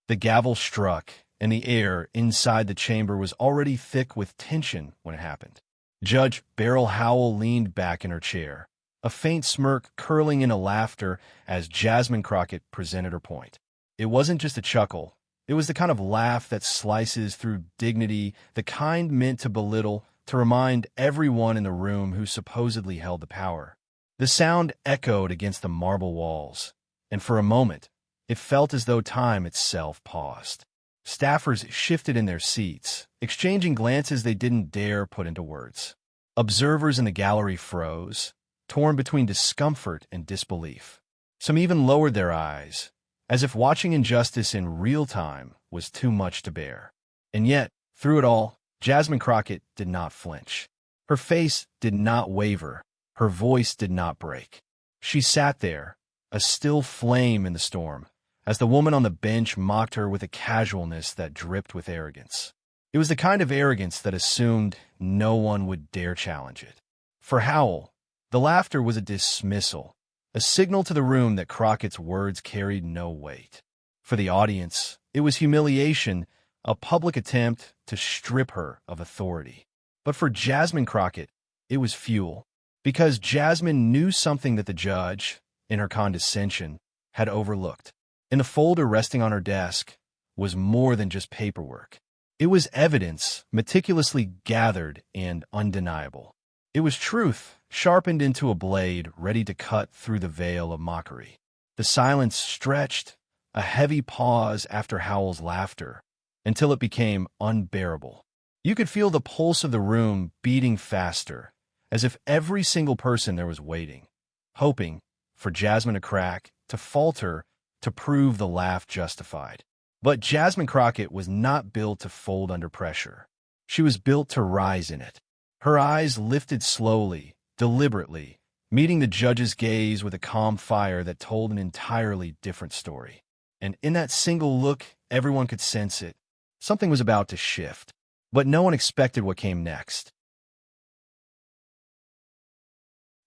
The gavel struck, and the air inside the chamber was already thick with tension when it happened. Judge Beryl Howell leaned back in her chair, a faint smirk curling into laughter as Jasmine Crockett presented her point. It wasn't just a chuckle. It was the kind of laugh that slices through dignity, the kind meant to belittle, to remind everyone in the room who supposedly held the power. The sound echoed against the marble walls, and for a moment, it felt as though time itself paused. Staffers shifted in their seats, exchanging glances they didn't dare put into words. Observers in the gallery froze, torn between discomfort and disbelief. Some even lowered their eyes, as if watching injustice in real time was too much to bear. And yet, through it all, Jasmine Crockett did not flinch. Her face did not waver. Her voice did not break. She sat there, a still flame in the storm, as the woman on the bench mocked her with a casualness that dripped with arrogance. It was the kind of arrogance that assumed no one would dare challenge it. For Howell, the laughter was a dismissal, a signal to the room that Crockett's words carried no weight. For the audience, it was humiliation, a public attempt to strip her of authority. But for Jasmine Crockett, it was fuel, because Jasmine knew something that the judge, in her condescension, had overlooked. In the folder resting on her desk was more than just paperwork. It was evidence meticulously gathered and undeniable. It was truth sharpened into a blade ready to cut through the veil of mockery. The silence stretched, a heavy pause after Howell's laughter, until it became unbearable. You could feel the pulse of the room beating faster, as if every single person there was waiting, hoping for Jasmine to crack, to falter, to prove the laugh justified. But Jasmine Crockett was not built to fold under pressure. She was built to rise in it. Her eyes lifted slowly, deliberately, meeting the judge's gaze with a calm fire that told an entirely different story. And in that single look, everyone could sense it. Something was about to shift, but no one expected what came next.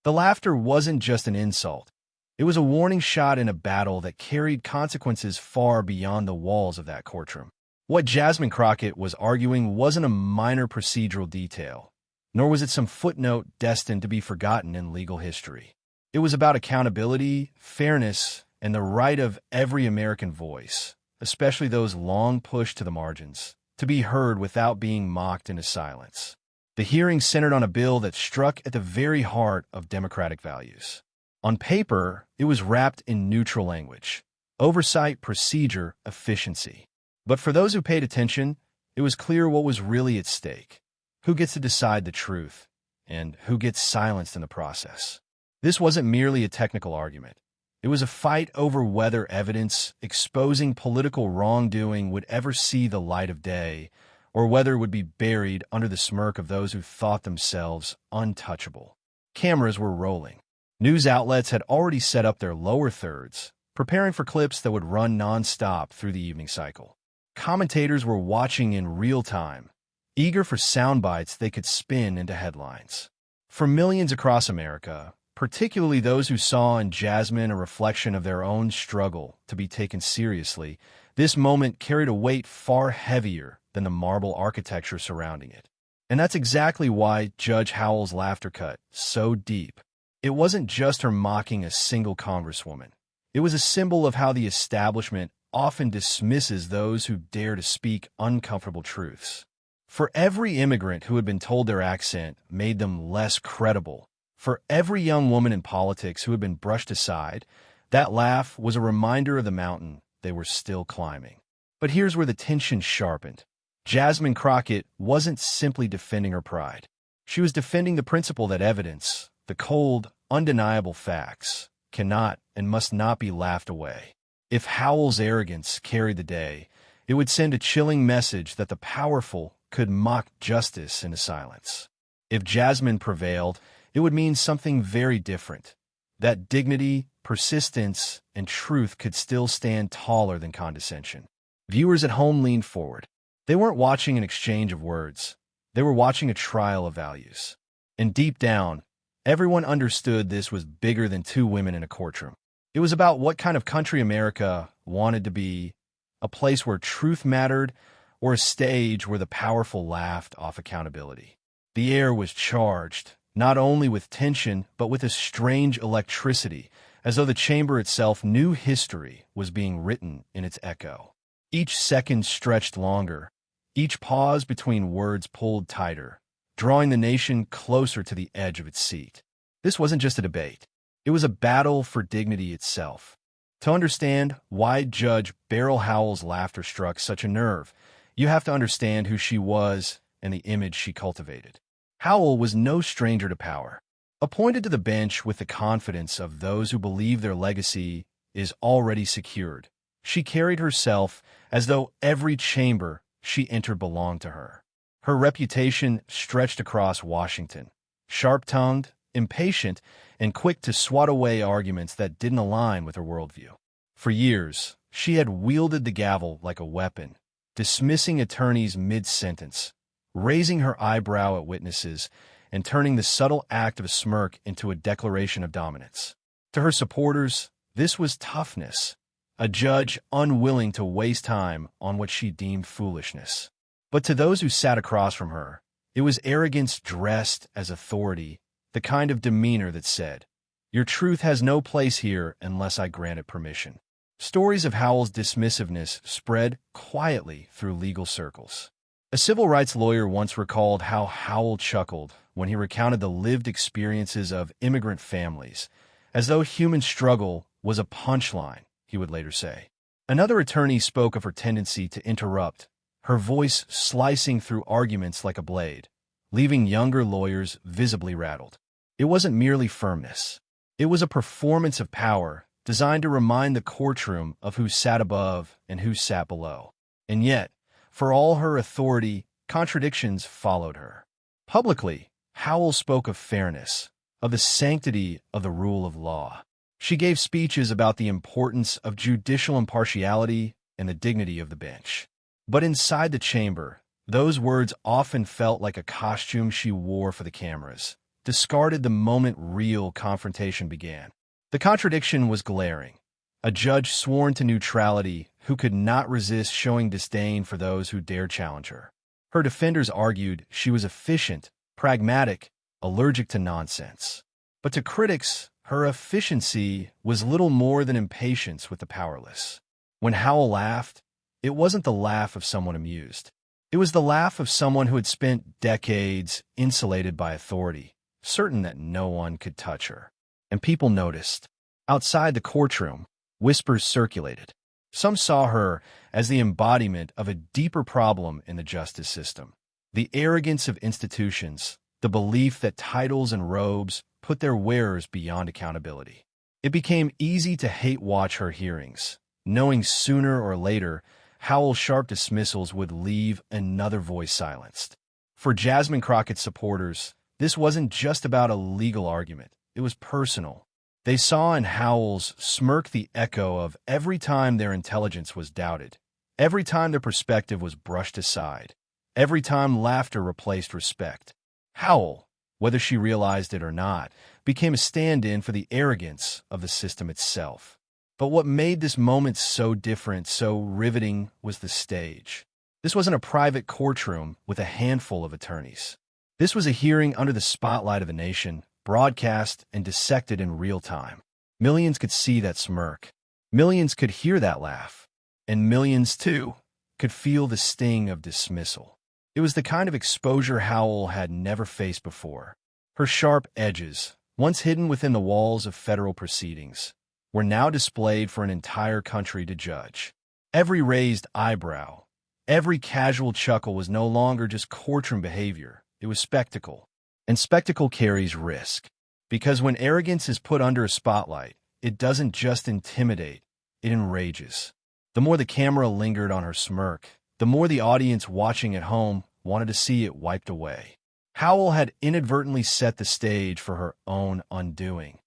The laughter wasn't just an insult. It was a warning shot in a battle that carried consequences far beyond the walls of that courtroom. What Jasmine Crockett was arguing wasn't a minor procedural detail, nor was it some footnote destined to be forgotten in legal history. It was about accountability, fairness, and the right of every American voice, especially those long pushed to the margins, to be heard without being mocked into silence. The hearing centered on a bill that struck at the very heart of democratic values. On paper, it was wrapped in neutral language: oversight, procedure, efficiency. But for those who paid attention, it was clear what was really at stake: who gets to decide the truth, and who gets silenced in the process. This wasn't merely a technical argument. It was a fight over whether evidence exposing political wrongdoing would ever see the light of day, or whether it would be buried under the smirk of those who thought themselves untouchable. Cameras were rolling. News outlets had already set up their lower thirds, preparing for clips that would run non-stop through the evening cycle. Commentators were watching in real time, eager for sound bites they could spin into headlines. For millions across America, particularly those who saw in Jasmine a reflection of their own struggle to be taken seriously, this moment carried a weight far heavier than the marble architecture surrounding it. And that's exactly why Judge Howell's laughter cut so deep. It wasn't just her mocking a single congresswoman. It was a symbol of how the establishment often dismisses those who dare to speak uncomfortable truths. For every immigrant who had been told their accent made them less credible, for every young woman in politics who had been brushed aside, that laugh was a reminder of the mountain they were still climbing. But here's where the tension sharpened. Jasmine Crockett wasn't simply defending her pride. She was defending the principle that evidence, the cold, undeniable facts, cannot and must not be laughed away. If Howell's arrogance carried the day, it would send a chilling message that the powerful could mock justice into silence. If Jasmine prevailed, it would mean something very different, that dignity, persistence, and truth could still stand taller than condescension. Viewers at home leaned forward. They weren't watching an exchange of words. They were watching a trial of values. And deep down, everyone understood this was bigger than two women in a courtroom. It was about what kind of country America wanted to be a place where truth mattered, or a stage where the powerful laughed off accountability. The air was charged, not only with tension, but with a strange electricity, as though the chamber itself knew history was being written in its echo. Each second stretched longer, each pause between words pulled tighter, drawing the nation closer to the edge of its seat. This wasn't just a debate. It was a battle for dignity itself. To understand why Judge Beryl Howell's laughter struck such a nerve, you have to understand who she was and the image she cultivated. Howell was no stranger to power. Appointed to the bench with the confidence of those who believe their legacy is already secured, she carried herself as though every chamber she entered belonged to her. Her reputation stretched across Washington, sharp-tongued, impatient, and quick to swat away arguments that didn't align with her worldview. For years, she had wielded the gavel like a weapon, dismissing attorneys mid-sentence, raising her eyebrow at witnesses, and turning the subtle act of a smirk into a declaration of dominance. To her supporters, this was toughness, a judge unwilling to waste time on what she deemed foolishness. But to those who sat across from her, it was arrogance dressed as authority, the kind of demeanor that said, "Your truth has no place here unless I grant it permission." Stories of Howell's dismissiveness spread quietly through legal circles. A civil rights lawyer once recalled how Howell chuckled when he recounted the lived experiences of immigrant families, as though human struggle was a punchline, he would later say. Another attorney spoke of her tendency to interrupt, her voice slicing through arguments like a blade, leaving younger lawyers visibly rattled. It wasn't merely firmness. It was a performance of power designed to remind the courtroom of who sat above and who sat below. And yet, for all her authority, contradictions followed her. Publicly, Howell spoke of fairness, of the sanctity of the rule of law. She gave speeches about the importance of judicial impartiality and the dignity of the bench. But inside the chamber, those words often felt like a costume she wore for the cameras, discarded the moment real confrontation began. The contradiction was glaring. A judge sworn to neutrality who could not resist showing disdain for those who dared challenge her. Her defenders argued she was efficient, pragmatic, allergic to nonsense. But to critics, her efficiency was little more than impatience with the powerless. When Howell laughed, it wasn't the laugh of someone amused. It was the laugh of someone who had spent decades insulated by authority, certain that no one could touch her. And people noticed. Outside the courtroom, whispers circulated. Some saw her as the embodiment of a deeper problem in the justice system. The arrogance of institutions, the belief that titles and robes put their wearers beyond accountability. It became easy to hate-watch her hearings, knowing sooner or later Howell's sharp dismissals would leave another voice silenced. For Jasmine Crockett's supporters, this wasn't just about a legal argument. It was personal. They saw in Howell's smirk the echo of every time their intelligence was doubted, every time their perspective was brushed aside, every time laughter replaced respect. Howell, whether she realized it or not, became a stand-in for the arrogance of the system itself. But what made this moment so different, so riveting, was the stage. This wasn't a private courtroom with a handful of attorneys. This was a hearing under the spotlight of the nation, broadcast and dissected in real time. Millions could see that smirk. Millions could hear that laugh. And millions, too, could feel the sting of dismissal. It was the kind of exposure Howell had never faced before. Her sharp edges, once hidden within the walls of federal proceedings, were now displayed for an entire country to judge. Every raised eyebrow, every casual chuckle was no longer just courtroom behavior. It was spectacle. And spectacle carries risk. Because when arrogance is put under a spotlight, it doesn't just intimidate, it enrages. The more the camera lingered on her smirk, the more the audience watching at home wanted to see it wiped away. Howell had inadvertently set the stage for her own undoing.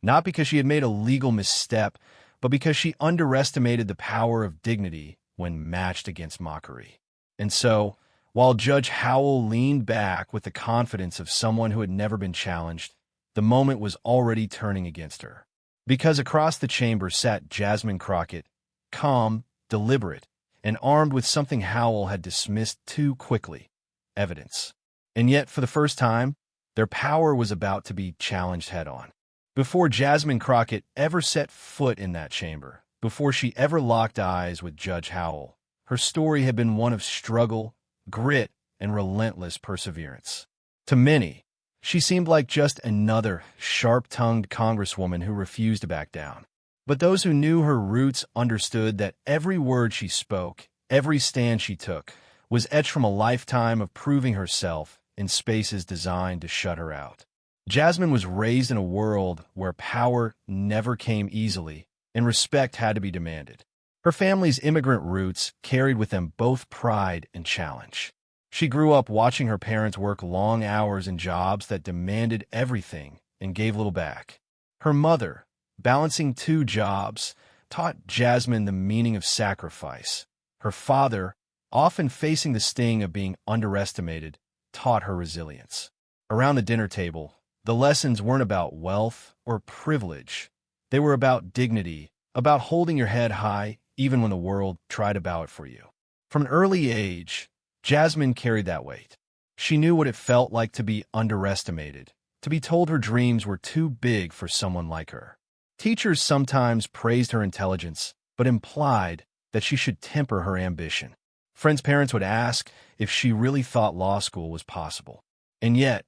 Not because she had made a legal misstep, but because she underestimated the power of dignity when matched against mockery. And so, while Judge Howell leaned back with the confidence of someone who had never been challenged, the moment was already turning against her. Because across the chamber sat Jasmine Crockett, calm, deliberate, and armed with something Howell had dismissed too quickly: evidence. And yet, for the first time, their power was about to be challenged head-on. Before Jasmine Crockett ever set foot in that chamber, before she ever locked eyes with Judge Howell, her story had been one of struggle, grit, and relentless perseverance. To many, she seemed like just another sharp-tongued congresswoman who refused to back down. But those who knew her roots understood that every word she spoke, every stand she took, was etched from a lifetime of proving herself in spaces designed to shut her out. Jasmine was raised in a world where power never came easily and respect had to be demanded. Her family's immigrant roots carried with them both pride and challenge. She grew up watching her parents work long hours in jobs that demanded everything and gave little back. Her mother, balancing two jobs, taught Jasmine the meaning of sacrifice. Her father, often facing the sting of being underestimated, taught her resilience. Around the dinner table, the lessons weren't about wealth or privilege. They were about dignity, about holding your head high even when the world tried to bow it for you. From an early age, Jasmine carried that weight. She knew what it felt like to be underestimated, to be told her dreams were too big for someone like her. Teachers sometimes praised her intelligence, but implied that she should temper her ambition. Friends' parents would ask if she really thought law school was possible. And yet,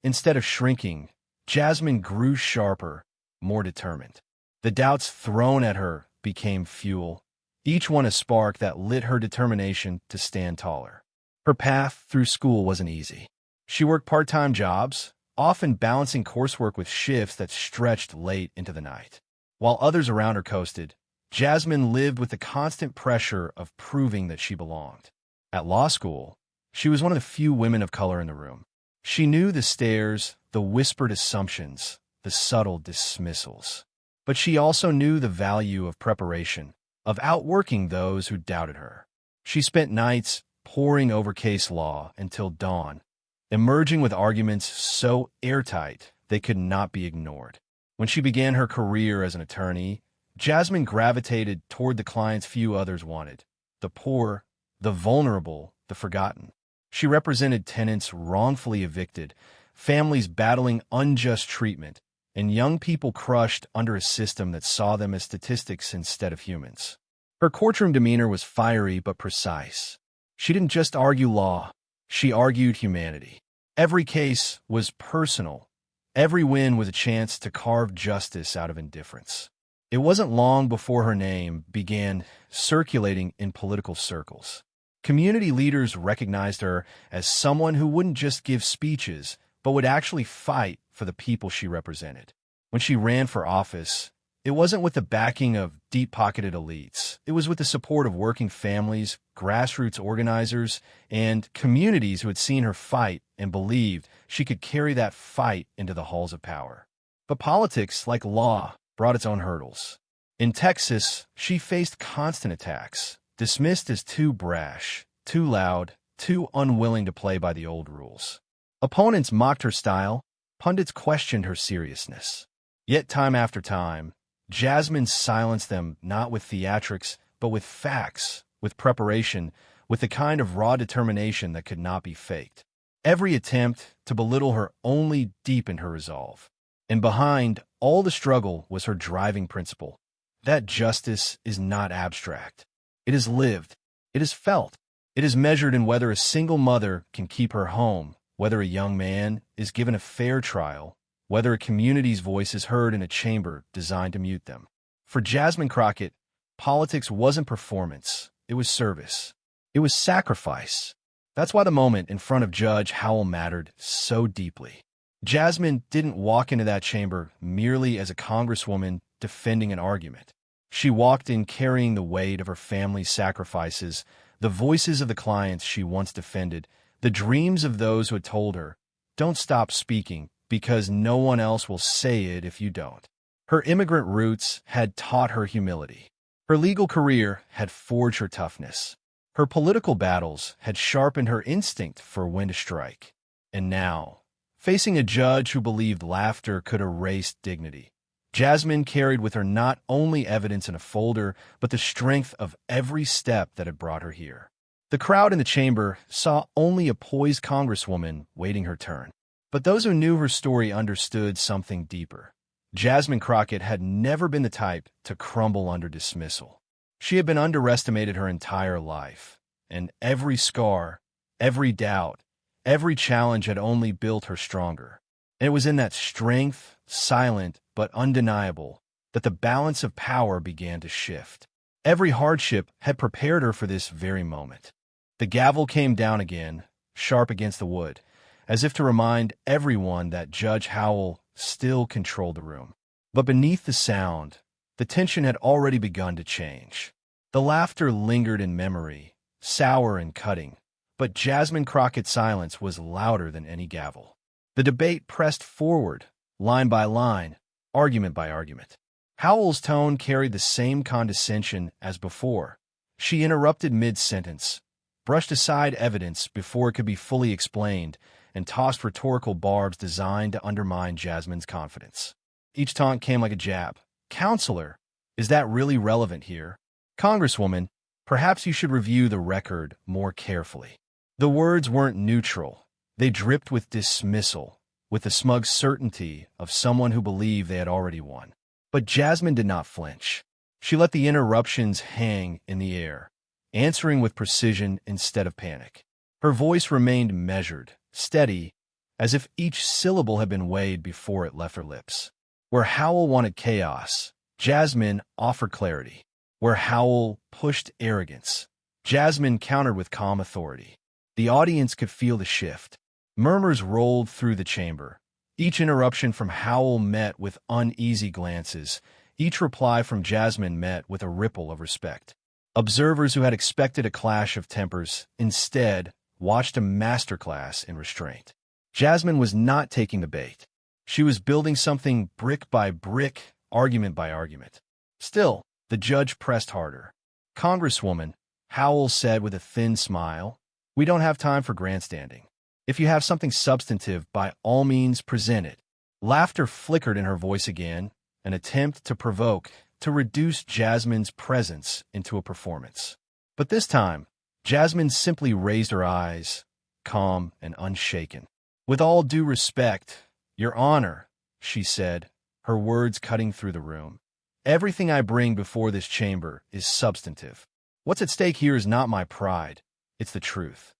instead of shrinking, Jasmine grew sharper, more determined. The doubts thrown at her became fuel, each one a spark that lit her determination to stand taller. Her path through school wasn't easy. She worked part-time jobs, often balancing coursework with shifts that stretched late into the night. While others around her coasted, Jasmine lived with the constant pressure of proving that she belonged. At law school, she was one of the few women of color in the room. She knew the stares, the whispered assumptions, the subtle dismissals. But she also knew the value of preparation, of outworking those who doubted her. She spent nights poring over case law until dawn, emerging with arguments so airtight they could not be ignored. When she began her career as an attorney, Jasmine gravitated toward the clients few others wanted: the poor, the vulnerable, the forgotten. She represented tenants wrongfully evicted, families battling unjust treatment, and young people crushed under a system that saw them as statistics instead of humans. Her courtroom demeanor was fiery but precise. She didn't just argue law, she argued humanity. Every case was personal. Every win was a chance to carve justice out of indifference. It wasn't long before her name began circulating in political circles. Community leaders recognized her as someone who wouldn't just give speeches, but would actually fight for the people she represented. When she ran for office, it wasn't with the backing of deep-pocketed elites. It was with the support of working families, grassroots organizers, and communities who had seen her fight and believed she could carry that fight into the halls of power. But politics, like law, brought its own hurdles. In Texas, she faced constant attacks, dismissed as too brash, too loud, too unwilling to play by the old rules. Opponents mocked her style, pundits questioned her seriousness. Yet time after time, Jasmine silenced them not with theatrics, but with facts, with preparation, with the kind of raw determination that could not be faked. Every attempt to belittle her only deepened her resolve. And behind all the struggle was her driving principle: that justice is not abstract. It is lived. It is felt. It is measured in whether a single mother can keep her home, whether a young man is given a fair trial, whether a community's voice is heard in a chamber designed to mute them. For Jasmine Crockett, politics wasn't performance. It was service. It was sacrifice. That's why the moment in front of Judge Howell mattered so deeply. Jasmine didn't walk into that chamber merely as a congresswoman defending an argument. She walked in carrying the weight of her family's sacrifices, the voices of the clients she once defended, the dreams of those who had told her, "Don't stop speaking, because no one else will say it if you don't." Her immigrant roots had taught her humility. Her legal career had forged her toughness. Her political battles had sharpened her instinct for when to strike. And now, facing a judge who believed laughter could erase dignity, Jasmine carried with her not only evidence in a folder, but the strength of every step that had brought her here. The crowd in the chamber saw only a poised congresswoman waiting her turn. But those who knew her story understood something deeper. Jasmine Crockett had never been the type to crumble under dismissal. She had been underestimated her entire life, and every scar, every doubt, every challenge had only built her stronger. And it was in that strength, silent but undeniable, that the balance of power began to shift. Every hardship had prepared her for this very moment. The gavel came down again, sharp against the wood, as if to remind everyone that Judge Howell still controlled the room. But beneath the sound, the tension had already begun to change. The laughter lingered in memory, sour and cutting, but Jasmine Crockett's silence was louder than any gavel. The debate pressed forward, line by line, argument by argument. Howell's tone carried the same condescension as before. She interrupted mid-sentence, brushed aside evidence before it could be fully explained, and tossed rhetorical barbs designed to undermine Jasmine's confidence. Each taunt came like a jab. "Counselor, is that really relevant here? Congresswoman, perhaps you should review the record more carefully." The words weren't neutral. They dripped with dismissal, with the smug certainty of someone who believed they had already won. But Jasmine did not flinch. She let the interruptions hang in the air, answering with precision instead of panic. Her voice remained measured, steady, as if each syllable had been weighed before it left her lips. Where Howell wanted chaos, Jasmine offered clarity. Where Howell pushed arrogance, Jasmine countered with calm authority. The audience could feel the shift. Murmurs rolled through the chamber. Each interruption from Howell met with uneasy glances. Each reply from Jasmine met with a ripple of respect. Observers who had expected a clash of tempers instead watched a masterclass in restraint. Jasmine was not taking the bait. She was building something brick by brick, argument by argument. Still, the judge pressed harder. "Congresswoman," Howell said with a thin smile, "we don't have time for grandstanding. If you have something substantive, by all means present it." Laughter flickered in her voice again, an attempt to provoke, to reduce Jasmine's presence into a performance. But this time, Jasmine simply raised her eyes, calm and unshaken. "With all due respect, Your Honor," she said, her words cutting through the room, "everything I bring before this chamber is substantive. What's at stake here is not my pride, it's the truth."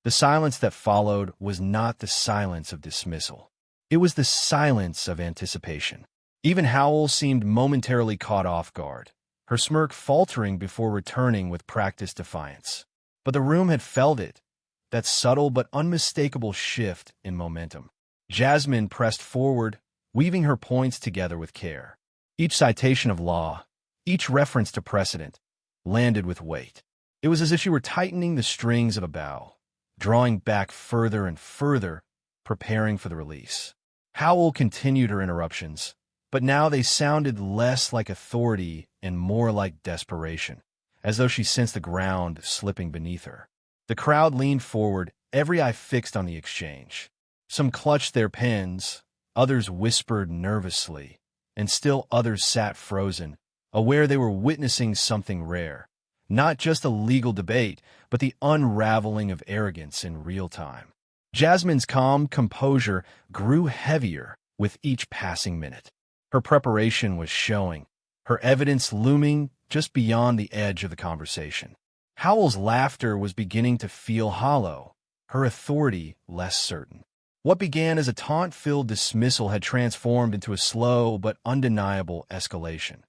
The silence that followed was not the silence of dismissal. It was the silence of anticipation. Even Howell seemed momentarily caught off guard, her smirk faltering before returning with practiced defiance. But the room had felt it, that subtle but unmistakable shift in momentum. Jasmine pressed forward, weaving her points together with care. Each citation of law, each reference to precedent, landed with weight. It was as if she were tightening the strings of a bow, drawing back further and further, preparing for the release. Howell continued her interruptions, but now they sounded less like authority and more like desperation, as though she sensed the ground slipping beneath her. The crowd leaned forward, every eye fixed on the exchange. Some clutched their pens, others whispered nervously, and still others sat frozen, aware they were witnessing something rare. Not just a legal debate, but the unraveling of arrogance in real time. Jasmine's calm composure grew heavier with each passing minute. Her preparation was showing, her evidence looming just beyond the edge of the conversation. Howell's laughter was beginning to feel hollow, her authority less certain. What began as a taunt-filled dismissal had transformed into a slow but undeniable escalation,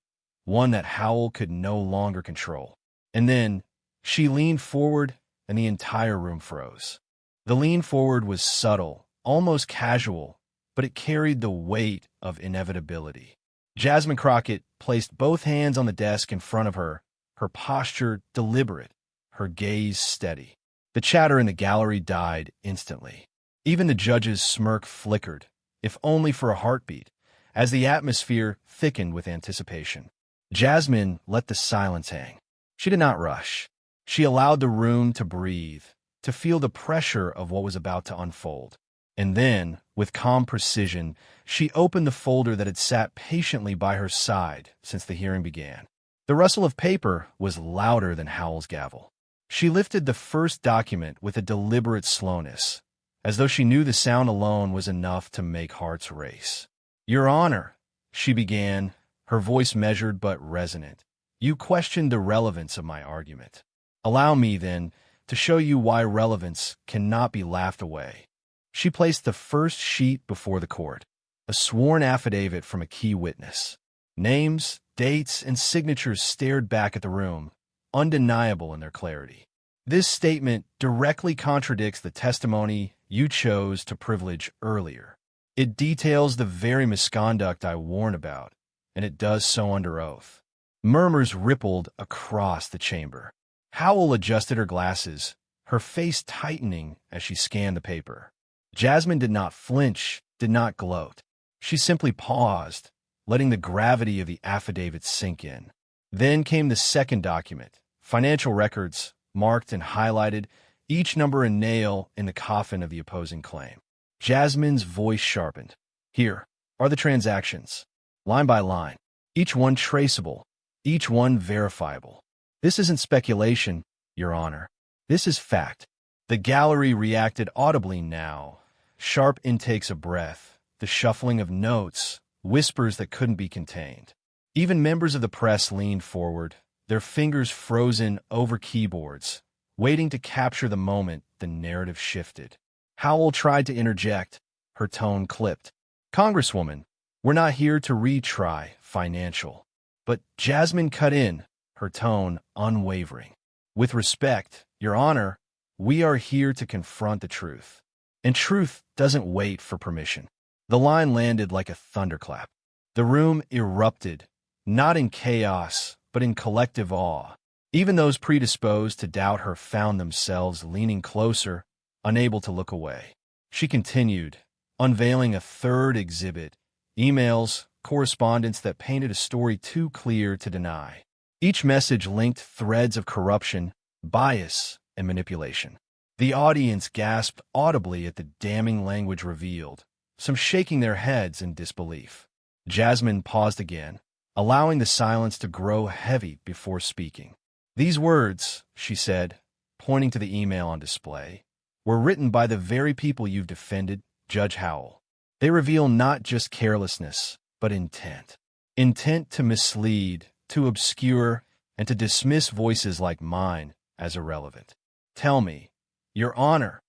one that Howell could no longer control. And then, she leaned forward, and the entire room froze. The lean forward was subtle, almost casual, but it carried the weight of inevitability. Jasmine Crockett placed both hands on the desk in front of her, her posture deliberate, her gaze steady. The chatter in the gallery died instantly. Even the judge's smirk flickered, if only for a heartbeat, as the atmosphere thickened with anticipation. Jasmine let the silence hang. She did not rush. She allowed the room to breathe, to feel the pressure of what was about to unfold. And then, with calm precision, she opened the folder that had sat patiently by her side since the hearing began. The rustle of paper was louder than Howell's gavel. She lifted the first document with a deliberate slowness, as though she knew the sound alone was enough to make hearts race. "Your Honor," she began, her voice measured but resonant, "you questioned the relevance of my argument. Allow me, then, to show you why relevance cannot be laughed away." She placed the first sheet before the court, a sworn affidavit from a key witness. Names, dates, and signatures stared back at the room, undeniable in their clarity. "This statement directly contradicts the testimony you chose to privilege earlier. It details the very misconduct I warned about, and it does so under oath." Murmurs rippled across the chamber. Howell adjusted her glasses, her face tightening as she scanned the paper. Jasmine did not flinch, did not gloat. She simply paused, letting the gravity of the affidavit sink in. Then came the second document, financial records, marked and highlighted, each number a nail in the coffin of the opposing claim. Jasmine's voice sharpened. "Here are the transactions, line by line, each one traceable, each one verifiable. This isn't speculation, Your Honor. This is fact." The gallery reacted audibly now. Sharp intakes of breath, the shuffling of notes, whispers that couldn't be contained. Even members of the press leaned forward, their fingers frozen over keyboards, waiting to capture the moment the narrative shifted. Howell tried to interject, her tone clipped. "Congresswoman, we're not here to retry financial." But Jasmine cut in, her tone unwavering. "With respect, Your Honor, we are here to confront the truth. And truth doesn't wait for permission." The line landed like a thunderclap. The room erupted, not in chaos, but in collective awe. Even those predisposed to doubt her found themselves leaning closer, unable to look away. She continued, unveiling a third exhibit, emails, correspondence that painted a story too clear to deny. Each message linked threads of corruption, bias, and manipulation. The audience gasped audibly at the damning language revealed, some shaking their heads in disbelief. Jasmine paused again, allowing the silence to grow heavy before speaking. "These words," she said, pointing to the email on display, "were written by the very people you've defended, Judge Howell. They reveal not just carelessness, but intent. Intent to mislead, to obscure, and to dismiss voices like mine as irrelevant. Tell me, Your Honor,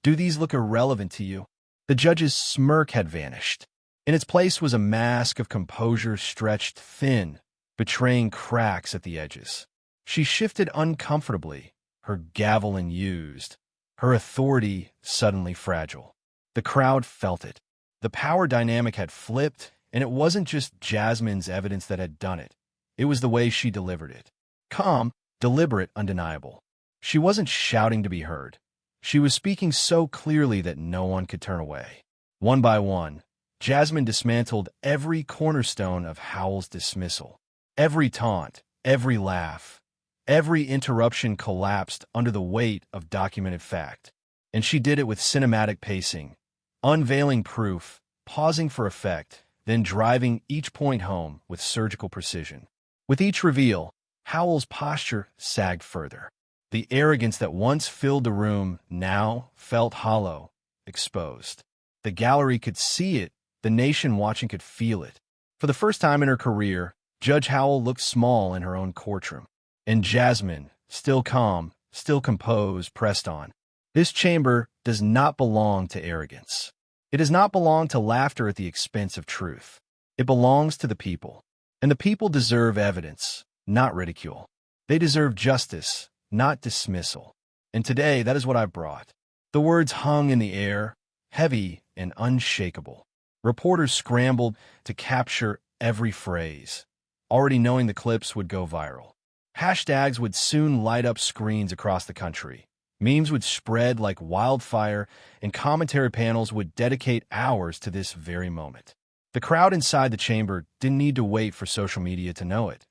do these look irrelevant to you?" The judge's smirk had vanished. In its place was a mask of composure stretched thin, betraying cracks at the edges. She shifted uncomfortably, her gavel unused, her authority suddenly fragile. The crowd felt it. The power dynamic had flipped, and it wasn't just Jasmine's evidence that had done it. It was the way she delivered it. Calm, deliberate, undeniable. She wasn't shouting to be heard. She was speaking so clearly that no one could turn away. One by one, Jasmine dismantled every cornerstone of Howell's dismissal. Every taunt, every laugh, every interruption collapsed under the weight of documented fact. And she did it with cinematic pacing, unveiling proof, pausing for effect, then driving each point home with surgical precision. With each reveal, Howell's posture sagged further. The arrogance that once filled the room now felt hollow, exposed. The gallery could see it, the nation watching could feel it. For the first time in her career, Judge Howell looked small in her own courtroom. And Jasmine, still calm, still composed, pressed on. "This chamber does not belong to arrogance. It does not belong to laughter at the expense of truth. It belongs to the people. And the people deserve evidence, not ridicule. They deserve justice, not dismissal. And today, that is what I brought." The words hung in the air, heavy and unshakable. Reporters scrambled to capture every phrase, already knowing the clips would go viral. Hashtags would soon light up screens across the country. Memes would spread like wildfire, and commentary panels would dedicate hours to this very moment. The crowd inside the chamber didn't need to wait for social media to know it.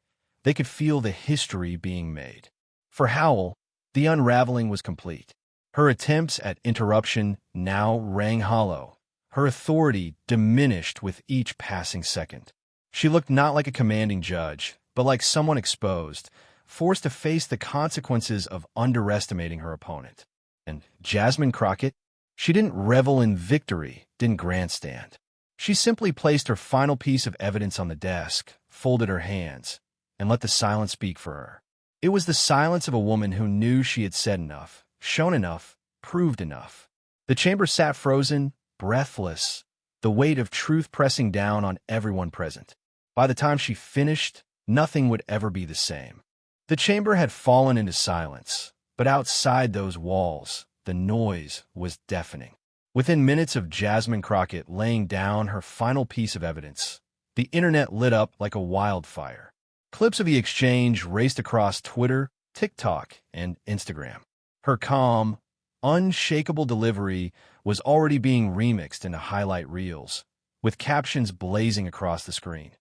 They could feel the history being made. For Howell, the unraveling was complete. Her attempts at interruption now rang hollow. Her authority diminished with each passing second. She looked not like a commanding judge, but like someone exposed, forced to face the consequences of underestimating her opponent. And Jasmine Crockett? She didn't revel in victory, didn't grandstand. She simply placed her final piece of evidence on the desk, folded her hands, and let the silence speak for her. It was the silence of a woman who knew she had said enough, shown enough, proved enough. The chamber sat frozen, breathless, the weight of truth pressing down on everyone present. By the time she finished, nothing would ever be the same. The chamber had fallen into silence, but outside those walls, the noise was deafening. Within minutes of Jasmine Crockett laying down her final piece of evidence, the internet lit up like a wildfire. Clips of the exchange raced across Twitter, TikTok, and Instagram. Her calm, unshakable delivery was already being remixed into highlight reels, with captions blazing across the screen.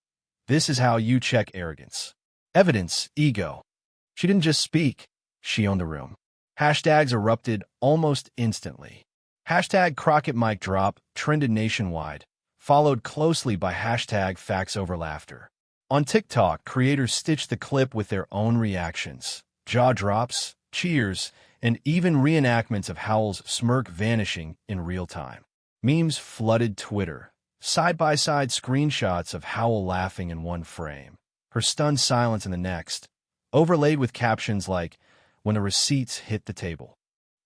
This is how you check arrogance. Evidence, ego. She didn't just speak, she owned the room. Hashtags erupted almost instantly. Hashtag Crockett mic drop trended nationwide, followed closely by hashtag facts over laughter. On TikTok, creators stitched the clip with their own reactions, jaw drops, cheers, and even reenactments of Howell's smirk vanishing in real time. Memes flooded Twitter, side-by-side screenshots of Howell laughing in one frame, her stunned silence in the next, overlaid with captions like, "When the receipts hit the table."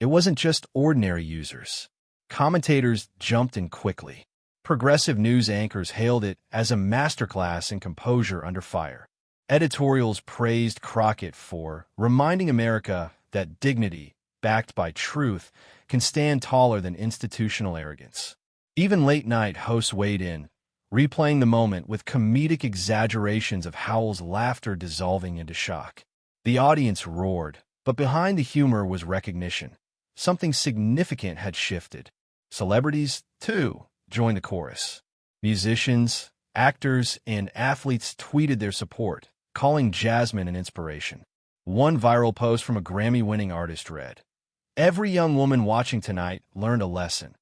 It wasn't just ordinary users. Commentators jumped in quickly. Progressive news anchors hailed it as a masterclass in composure under fire. Editorials praised Crockett for reminding America that dignity, backed by truth, can stand taller than institutional arrogance. Even late-night hosts weighed in, replaying the moment with comedic exaggerations of Howell's laughter dissolving into shock. The audience roared, but behind the humor was recognition. Something significant had shifted. Celebrities, too, joined the chorus. Musicians, actors, and athletes tweeted their support, calling Jasmine an inspiration. One viral post from a Grammy-winning artist read, "Every young woman watching tonight learned a lesson.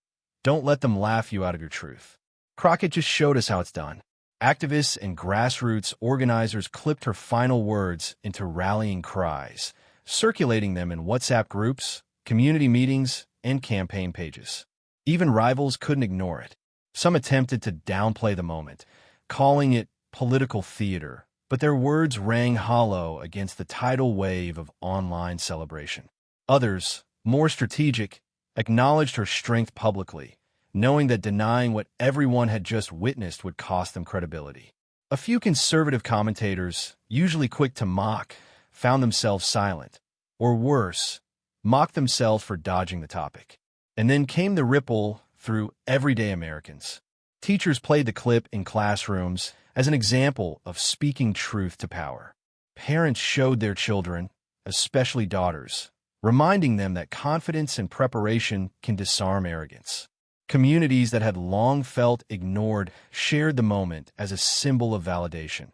Don't let them laugh you out of your truth." Crockett just showed us how it's done. Activists and grassroots organizers clipped her final words into rallying cries, circulating them in WhatsApp groups, community meetings, and campaign pages. Even rivals couldn't ignore it. Some attempted to downplay the moment, calling it political theater, but their words rang hollow against the tidal wave of online celebration. Others, more strategic, acknowledged her strength publicly, knowing that denying what everyone had just witnessed would cost them credibility. A few conservative commentators, usually quick to mock, found themselves silent, or worse, mocked themselves for dodging the topic. And then came the ripple through everyday Americans. Teachers played the clip in classrooms as an example of speaking truth to power. Parents showed their children, especially daughters, reminding them that confidence and preparation can disarm arrogance. Communities that had long felt ignored shared the moment as a symbol of validation.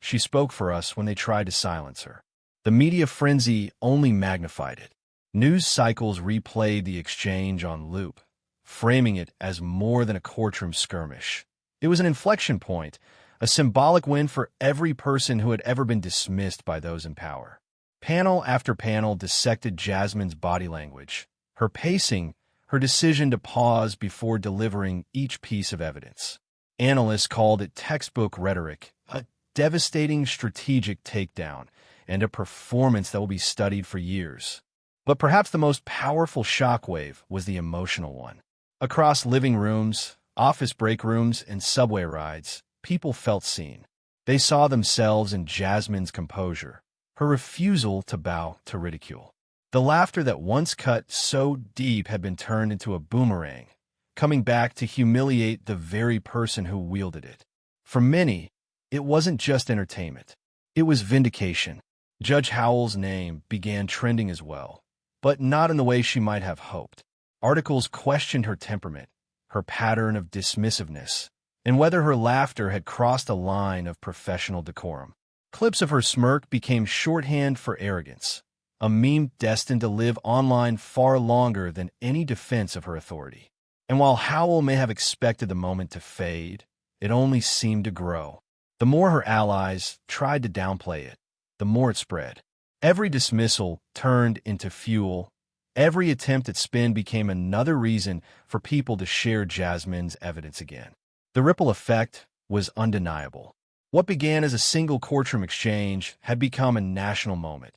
She spoke for us when they tried to silence her. The media frenzy only magnified it. News cycles replayed the exchange on loop, framing it as more than a courtroom skirmish. It was an inflection point, a symbolic win for every person who had ever been dismissed by those in power. Panel after panel dissected Jasmine's body language, her pacing, her decision to pause before delivering each piece of evidence. Analysts called it textbook rhetoric, a devastating strategic takedown, and a performance that will be studied for years. But perhaps the most powerful shockwave was the emotional one. Across living rooms, office break rooms, and subway rides, people felt seen. They saw themselves in Jasmine's composure, her refusal to bow to ridicule. The laughter that once cut so deep had been turned into a boomerang, coming back to humiliate the very person who wielded it. For many, it wasn't just entertainment. It was vindication. Judge Howell's name began trending as well, but not in the way she might have hoped. Articles questioned her temperament, her pattern of dismissiveness, and whether her laughter had crossed a line of professional decorum. Clips of her smirk became shorthand for arrogance, a meme destined to live online far longer than any defense of her authority. And while Howell may have expected the moment to fade, it only seemed to grow. The more her allies tried to downplay it, the more it spread. Every dismissal turned into fuel. Every attempt at spin became another reason for people to share Jasmine's evidence again. The ripple effect was undeniable. What began as a single courtroom exchange had become a national moment.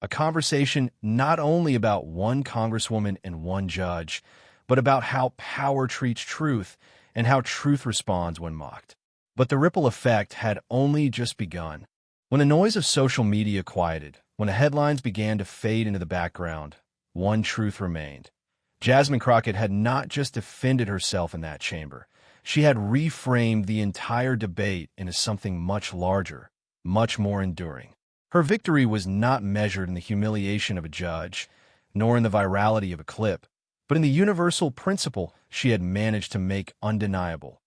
A conversation not only about one congresswoman and one judge, but about how power treats truth and how truth responds when mocked. But the ripple effect had only just begun. When the noise of social media quieted, when the headlines began to fade into the background, one truth remained. Jasmine Crockett had not just defended herself in that chamber. She had reframed the entire debate into something much larger, much more enduring. Her victory was not measured in the humiliation of a judge, nor in the virality of a clip, but in the universal principle she had managed to make undeniable.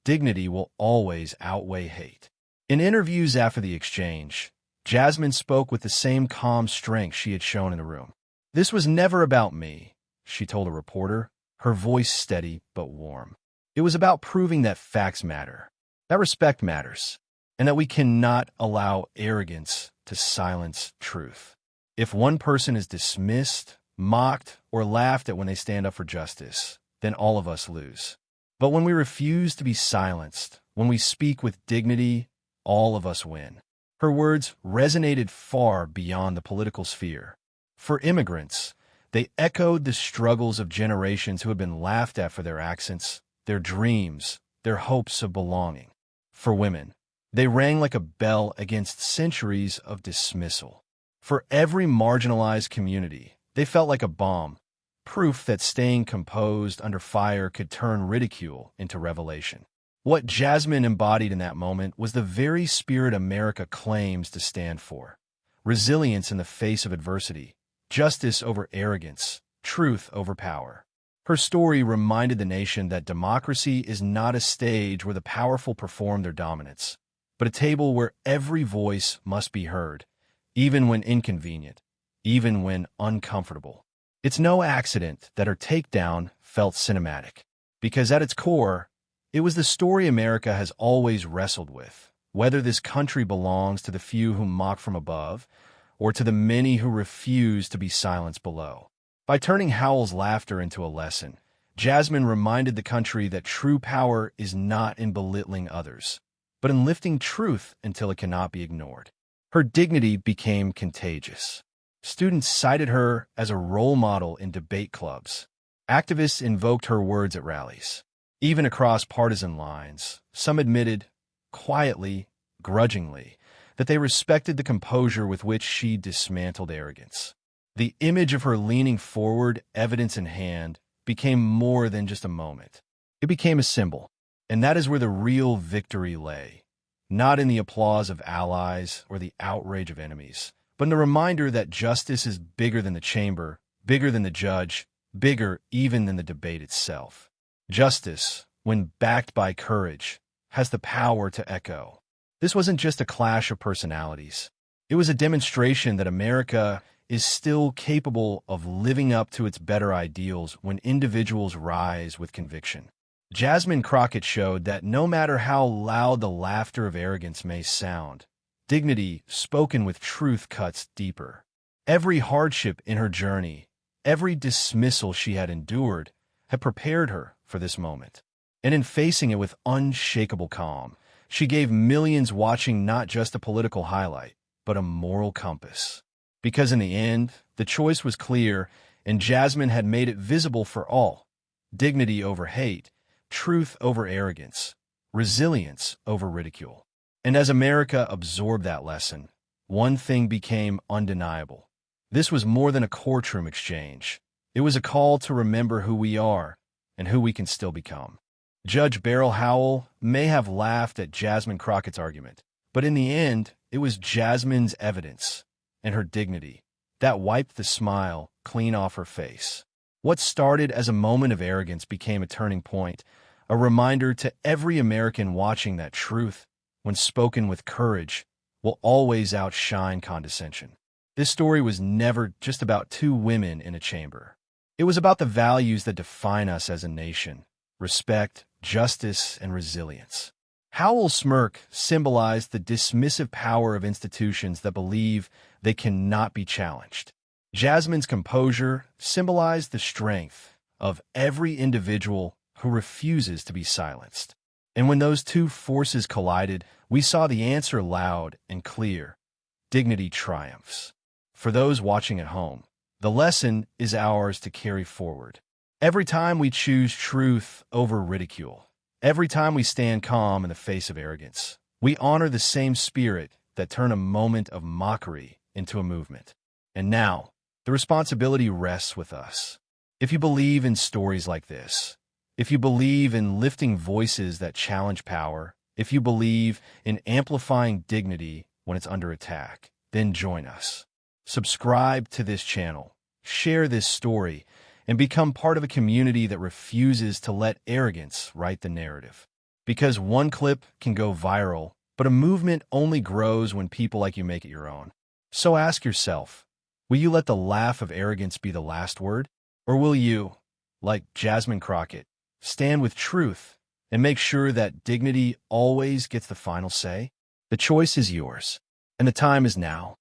Dignity will always outweigh hate. In interviews after the exchange, Jasmine spoke with the same calm strength she had shown in the room. "This was never about me," she told a reporter, her voice steady but warm. "It was about proving that facts matter, that respect matters, and that we cannot allow arrogance to silence truth. If one person is dismissed, mocked, or laughed at when they stand up for justice, then all of us lose. But when we refuse to be silenced, when we speak with dignity, all of us win." Her words resonated far beyond the political sphere. For immigrants, they echoed the struggles of generations who had been laughed at for their accents, their dreams, their hopes of belonging. For women, they rang like a bell against centuries of dismissal. For every marginalized community, they felt like a bomb, proof that staying composed under fire could turn ridicule into revelation. What Jasmine embodied in that moment was the very spirit America claims to stand for: resilience in the face of adversity, justice over arrogance, truth over power. Her story reminded the nation that democracy is not a stage where the powerful perform their dominance, but a table where every voice must be heard, even when inconvenient, even when uncomfortable. It's no accident that her takedown felt cinematic, because at its core, it was the story America has always wrestled with, whether this country belongs to the few who mock from above, or to the many who refuse to be silenced below. By turning Howell's laughter into a lesson, Jasmine reminded the country that true power is not in belittling others, but in lifting truth until it cannot be ignored. Her dignity became contagious. Students cited her as a role model in debate clubs. Activists invoked her words at rallies. Even across partisan lines, some admitted, quietly, grudgingly, that they respected the composure with which she dismantled arrogance. The image of her leaning forward, evidence in hand, became more than just a moment. It became a symbol, and that is where the real victory lay, not in the applause of allies or the outrage of enemies, but in the reminder that justice is bigger than the chamber, bigger than the judge, bigger even than the debate itself. Justice, when backed by courage, has the power to echo. This wasn't just a clash of personalities. It was a demonstration that America is still capable of living up to its better ideals when individuals rise with conviction. Jasmine Crockett showed that no matter how loud the laughter of arrogance may sound, dignity spoken with truth cuts deeper. Every hardship in her journey, every dismissal she had endured, had prepared her for this moment. And in facing it with unshakable calm, she gave millions watching not just a political highlight, but a moral compass. Because in the end, the choice was clear, and Jasmine had made it visible for all: dignity over hate, truth over arrogance, resilience over ridicule. And as America absorbed that lesson, one thing became undeniable. This was more than a courtroom exchange. It was a call to remember who we are and who we can still become. Judge Beryl Howell may have laughed at Jasmine Crockett's argument, but in the end, it was Jasmine's evidence and her dignity that wiped the smile clean off her face. What started as a moment of arrogance became a turning point, a reminder to every American watching that truth, when spoken with courage, will always outshine condescension. This story was never just about two women in a chamber. It was about the values that define us as a nation: respect, justice, and resilience. Howell's smirk symbolized the dismissive power of institutions that believe they cannot be challenged. Jasmine's composure symbolized the strength of every individual who refuses to be silenced. And when those two forces collided, we saw the answer loud and clear: dignity triumphs. For those watching at home, the lesson is ours to carry forward. Every time we choose truth over ridicule, every time we stand calm in the face of arrogance, we honor the same spirit that turned a moment of mockery into a movement. And now, the responsibility rests with us. If you believe in stories like this, if you believe in lifting voices that challenge power, if you believe in amplifying dignity when it's under attack, then join us. Subscribe to this channel, share this story, and become part of a community that refuses to let arrogance write the narrative. Because one clip can go viral, but a movement only grows when people like you make it your own. So ask yourself, will you let the laugh of arrogance be the last word? Or will you, like Jasmine Crockett, stand with truth and make sure that dignity always gets the final say? The choice is yours, and the time is now.